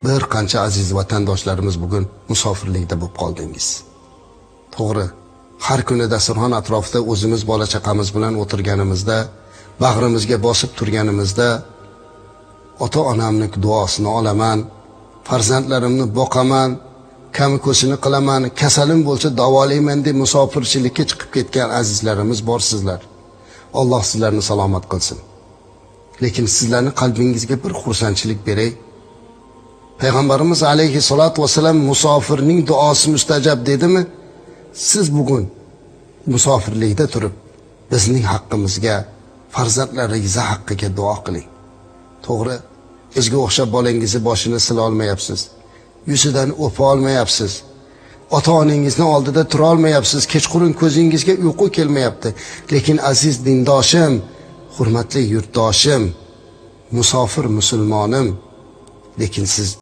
Bir qancha aziz vatandoshlarimiz bugun musofirlikda bo'lib qoldingiz. To'g'ri, har kuni dasturxon atrofida o'zimiz bola chaqamiz bilan o'tirganimizda, bag'rimizga bosib turganimizda ota-onamning duosini olaman, farzandlarimni boqaman, kamiko'sini qilaman, kasalim bo'lsa davolayman deb musofirchilikka chiqib ketgan azizlarimiz borsizlar. Alloh sizlarni salomat qilsin. Lekin sizlarning qalbingizga bir xursandchilik beray. Payg'ambarimiz alayhissalatu vasallam musofirning duosi mustajab dedimi? Siz bugun musofirlikda turib bizning haqqimizga, farzandlaringiz haqqiga duo qiling. To'g'ri, bizga o'xshab bolangizni boshini sila olmayapsiz. Yuzidan o'pa olmayapsiz. Ota-onangizni oldida tura olmayapsiz. Kechqurun ko'zingizga uyqu kelmayapti. Lekin aziz dindoshim, hurmatli yurtdoshim, musofir musulmonim, lekin siz